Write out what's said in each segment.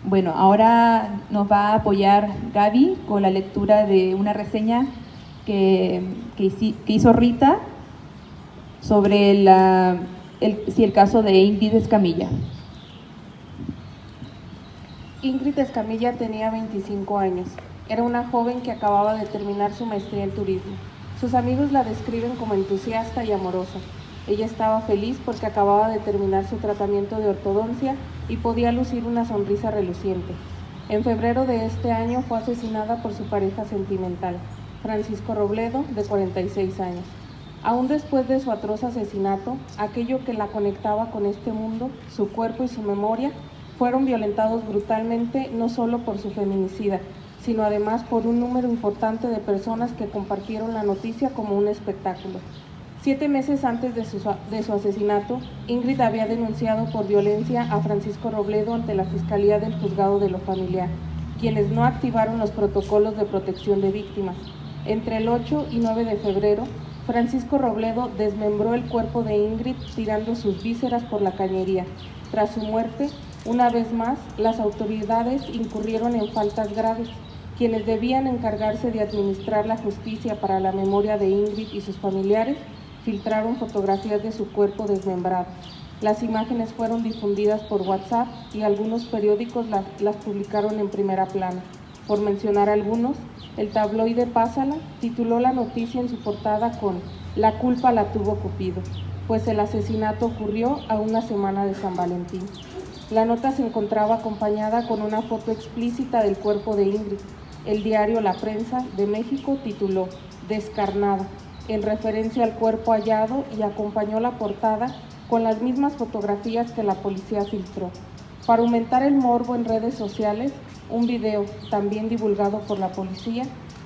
Bueno, ahora nos va a apoyar Gaby con la lectura de una reseña que hizo Rita sobre el caso de Ingrid Escamilla. Ingrid Escamilla tenía 25 años. Era una joven que acababa de terminar su maestría en turismo. Sus amigos la describen como entusiasta y amorosa. Ella estaba feliz porque acababa de terminar su tratamiento de ortodoncia y podía lucir una sonrisa reluciente. En febrero de este año fue asesinada por su pareja sentimental, Francisco Robledo, de 46 años. Aún después de su atroz asesinato, aquello que la conectaba con este mundo, su cuerpo y su memoria, fueron violentados brutalmente no solo por su feminicida, sino además por un número importante de personas que compartieron la noticia como un espectáculo. 7 meses antes de su asesinato, Ingrid había denunciado por violencia a Francisco Robledo ante la Fiscalía del Juzgado de lo Familiar, quienes no activaron los protocolos de protección de víctimas. Entre el 8 y 9 de febrero, Francisco Robledo desmembró el cuerpo de Ingrid tirando sus vísceras por la cañería. Tras su muerte, una vez más, las autoridades incurrieron en faltas graves. Quienes debían encargarse de administrar la justicia para la memoria de Ingrid y sus familiares, filtraron fotografías de su cuerpo desmembrado. Las imágenes fueron difundidas por WhatsApp y algunos periódicos las publicaron en primera plana. Por mencionar algunos, el tabloide Pásala tituló la noticia en su portada con "La culpa la tuvo Cupido", pues el asesinato ocurrió a una semana de San Valentín. La nota se encontraba acompañada con una foto explícita del cuerpo de Ingrid. El diario La Prensa de México tituló "Descarnada", en referencia al cuerpo hallado, y acompañó la portada con las mismas fotografías que la policía filtró. Para aumentar el morbo en redes sociales, un video, también divulgado por la policía,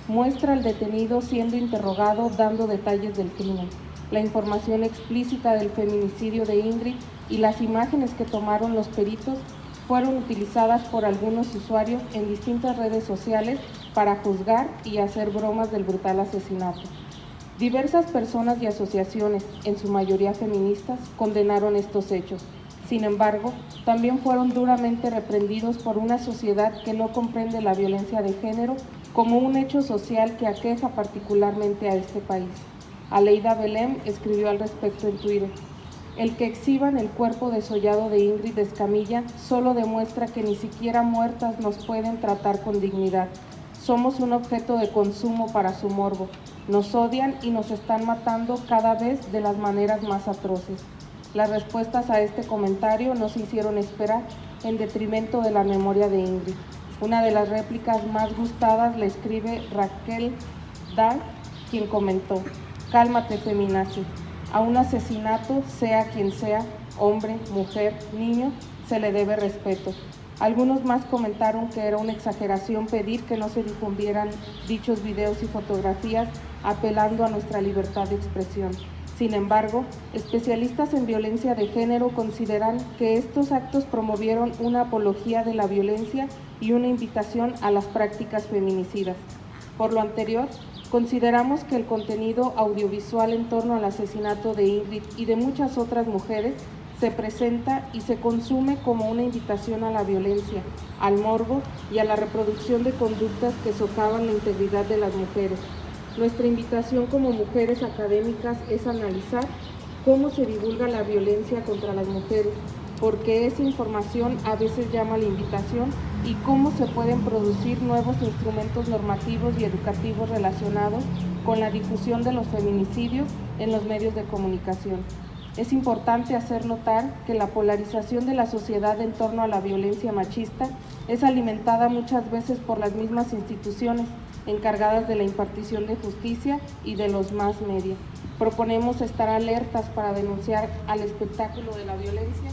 muestra al detenido siendo interrogado dando detalles del crimen. La información explícita del feminicidio de Ingrid y las imágenes que tomaron los peritos fueron utilizadas por algunos usuarios en distintas redes sociales para juzgar y hacer bromas del brutal asesinato. Diversas personas y asociaciones, en su mayoría feministas, condenaron estos hechos. Sin embargo, también fueron duramente reprendidos por una sociedad que no comprende la violencia de género como un hecho social que aqueja particularmente a este país. Aleida Belém escribió al respecto en Twitter: "El que exhiban el cuerpo desollado de Ingrid Escamilla solo demuestra que ni siquiera muertas nos pueden tratar con dignidad. Somos un objeto de consumo para su morbo. Nos odian y nos están matando cada vez de las maneras más atroces". Las respuestas a este comentario no se hicieron esperar, en detrimento de la memoria de Ingrid. Una de las réplicas más gustadas la escribe Raquel Dahl, quien comentó: "Cálmate, feminazi. A un asesinato, sea quien sea, hombre, mujer, niño, se le debe respeto". Algunos más comentaron que era una exageración pedir que no se difundieran dichos videos y fotografías, apelando a nuestra libertad de expresión. Sin embargo, especialistas en violencia de género consideran que estos actos promovieron una apología de la violencia y una invitación a las prácticas feminicidas. Por lo anterior, consideramos que el contenido audiovisual en torno al asesinato de Ingrid y de muchas otras mujeres se presenta y se consume como una invitación a la violencia, al morbo y a la reproducción de conductas que socavan la integridad de las mujeres. Nuestra invitación como mujeres académicas es analizar, cómo se divulga la violencia contra las mujeres, por qué esa información a veces llama a la invitación y cómo se pueden producir nuevos instrumentos normativos y educativos relacionados con la difusión de los feminicidios en los medios de comunicación. Es importante hacer notar que la polarización de la sociedad en torno a la violencia machista es alimentada muchas veces por las mismas instituciones encargadas de la impartición de justicia y de los más media. Proponemos estar alertas para denunciar al espectáculo de la violencia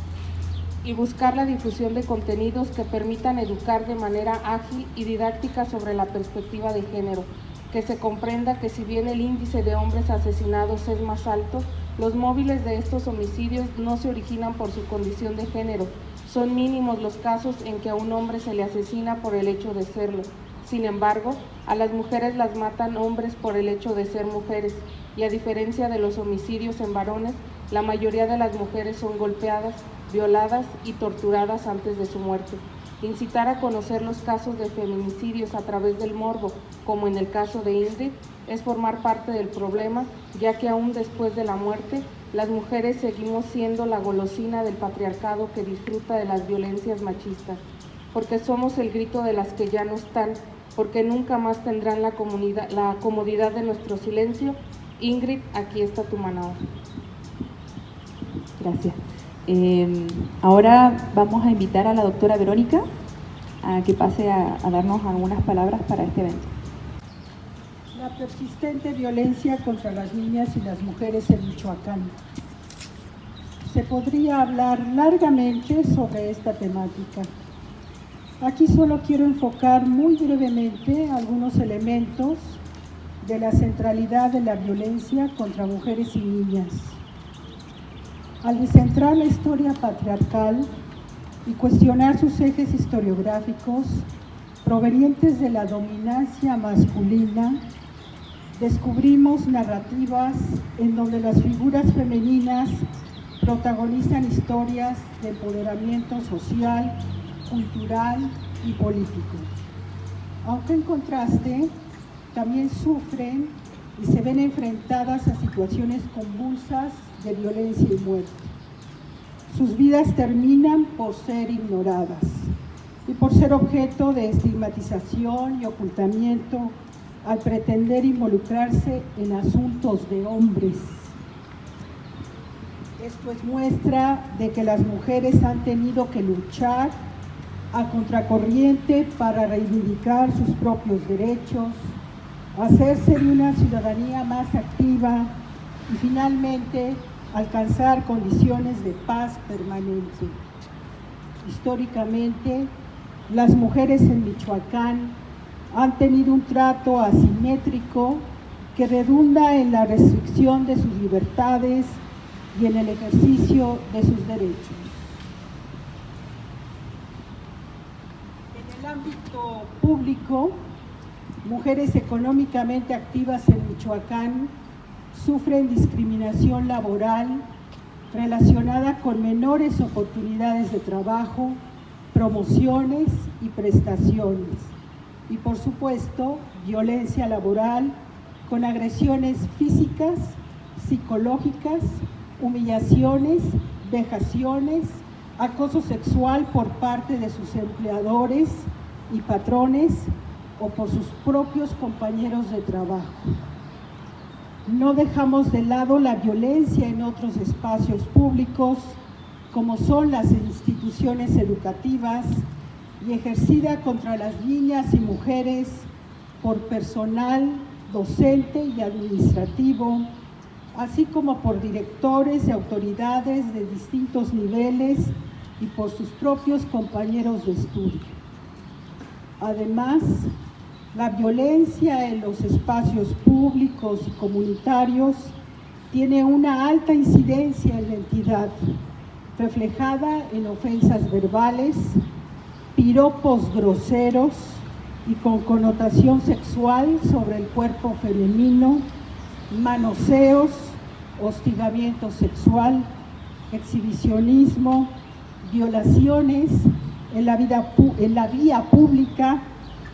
y buscar la difusión de contenidos que permitan educar de manera ágil y didáctica sobre la perspectiva de género, que se comprenda que si bien el índice de hombres asesinados es más alto, los móviles de estos homicidios no se originan por su condición de género. Son mínimos los casos en que a un hombre se le asesina por el hecho de serlo. Sin embargo, a las mujeres las matan hombres por el hecho de ser mujeres, y a diferencia de los homicidios en varones, la mayoría de las mujeres son golpeadas, violadas y torturadas antes de su muerte. Incitar a conocer los casos de feminicidios a través del morbo, como en el caso de Ingrid, es formar parte del problema, ya que aún después de la muerte, las mujeres seguimos siendo la golosina del patriarcado que disfruta de las violencias machistas, porque somos el grito de las que ya no están, porque nunca más tendrán la comodidad de nuestro silencio. Ingrid, aquí está tu mano. Gracias. Ahora vamos a invitar a la doctora Verónica a que pase a darnos algunas palabras para este evento. La persistente violencia contra las niñas y las mujeres en Michoacán. Se podría hablar largamente sobre esta temática. Aquí solo quiero enfocar muy brevemente algunos elementos de la centralidad de la violencia contra mujeres y niñas. Al descentrar la historia patriarcal y cuestionar sus ejes historiográficos provenientes de la dominancia masculina, descubrimos narrativas en donde las figuras femeninas protagonizan historias de empoderamiento social, cultural y político. Aunque en contraste, también sufren y se ven enfrentadas a situaciones convulsas de violencia y muerte. Sus vidas terminan por ser ignoradas y por ser objeto de estigmatización y ocultamiento al pretender involucrarse en asuntos de hombres. Esto es muestra de que las mujeres han tenido que luchar a contracorriente para reivindicar sus propios derechos, hacerse de una ciudadanía más activa y finalmente alcanzar condiciones de paz permanente. Históricamente, las mujeres en Michoacán han tenido un trato asimétrico que redunda en la restricción de sus libertades y en el ejercicio de sus derechos. En el ámbito público, mujeres económicamente activas en Michoacán sufren discriminación laboral relacionada con menores oportunidades de trabajo, promociones y prestaciones. Y por supuesto, violencia laboral con agresiones físicas, psicológicas, humillaciones, vejaciones, acoso sexual por parte de sus empleadores y patrones o por sus propios compañeros de trabajo. No dejamos de lado la violencia en otros espacios públicos, como son las instituciones educativas, y ejercida contra las niñas y mujeres por personal docente y administrativo, así como por directores y autoridades de distintos niveles y por sus propios compañeros de estudio. Además, la violencia en los espacios públicos y comunitarios tiene una alta incidencia en la entidad, reflejada en ofensas verbales, piropos groseros y con connotación sexual sobre el cuerpo femenino, manoseos, hostigamiento sexual, exhibicionismo, violaciones en la vía pública,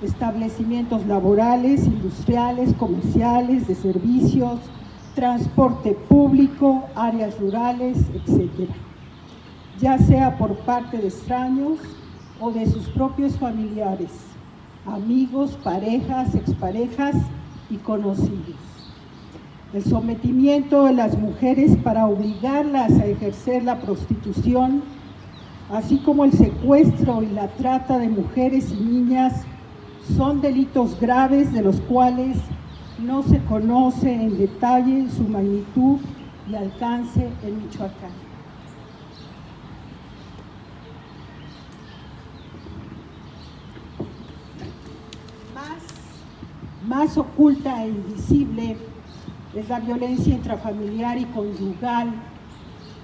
establecimientos laborales, industriales, comerciales, de servicios, transporte público, áreas rurales, etc., ya sea por parte de extraños o de sus propios familiares, amigos, parejas, exparejas y conocidos. El sometimiento de las mujeres para obligarlas a ejercer la prostitución, así como el secuestro y la trata de mujeres y niñas, son delitos graves de los cuales no se conoce en detalle su magnitud y alcance en Michoacán. Más oculta e invisible es la violencia intrafamiliar y conyugal,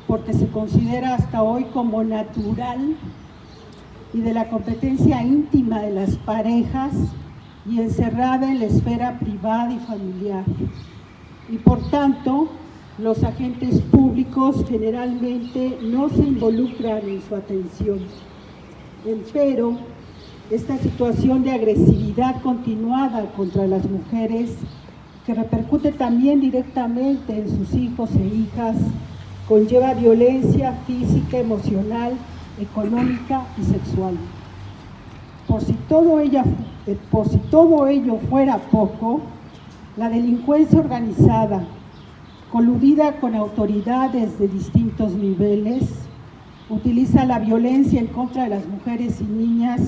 porque se considera hasta hoy como natural y de la competencia íntima de las parejas y encerrada en la esfera privada y familiar. Y por tanto, los agentes públicos generalmente no se involucran en su atención. Empero, esta situación de agresividad continuada contra las mujeres, que repercute también directamente en sus hijos e hijas, conlleva violencia física, emocional, económica y sexual. Por si todo ello fuera poco, la delincuencia organizada, coludida con autoridades de distintos niveles, utiliza la violencia en contra de las mujeres y niñas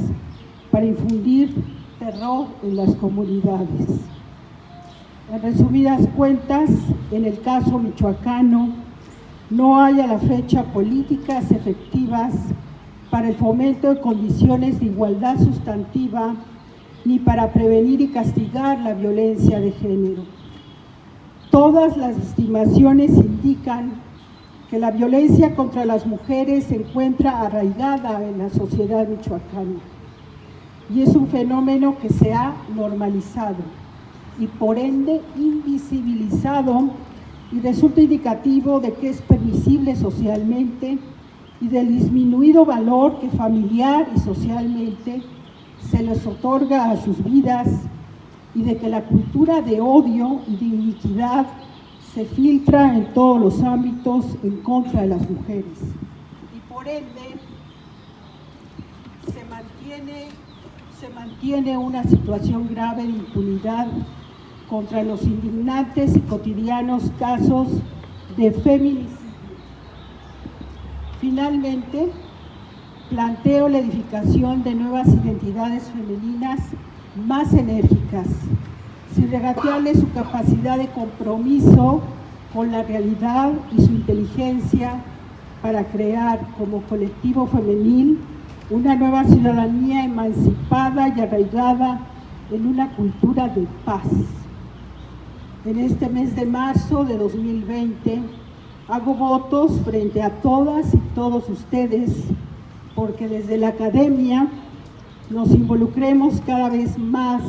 para infundir terror en las comunidades. En resumidas cuentas, en el caso michoacano, no hay a la fecha políticas efectivas para el fomento de condiciones de igualdad sustantiva ni para prevenir y castigar la violencia de género. Todas las estimaciones indican que la violencia contra las mujeres se encuentra arraigada en la sociedad michoacana y es un fenómeno que se ha normalizado y por ende invisibilizado, y resulta indicativo de que es permisible socialmente y del disminuido valor que familiar y socialmente se les otorga a sus vidas, y de que la cultura de odio y de iniquidad se filtra en todos los ámbitos en contra de las mujeres. Y por ende se mantiene una situación grave de impunidad contra los indignantes y cotidianos casos de feminicidio. Finalmente, planteo la edificación de nuevas identidades femeninas más enérgicas, sin regatearle su capacidad de compromiso con la realidad y su inteligencia para crear como colectivo femenil una nueva ciudadanía emancipada y arraigada en una cultura de paz. En este mes de marzo de 2020, hago votos frente a todas y todos ustedes, porque desde la academia nos involucremos cada vez más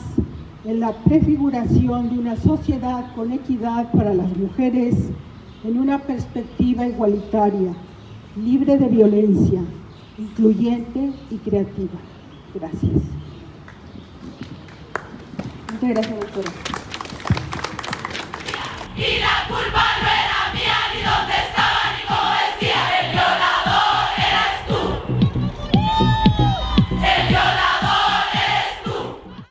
en la prefiguración de una sociedad con equidad para las mujeres en una perspectiva igualitaria, libre de violencia, incluyente y creativa. Gracias. Muchas gracias, doctora.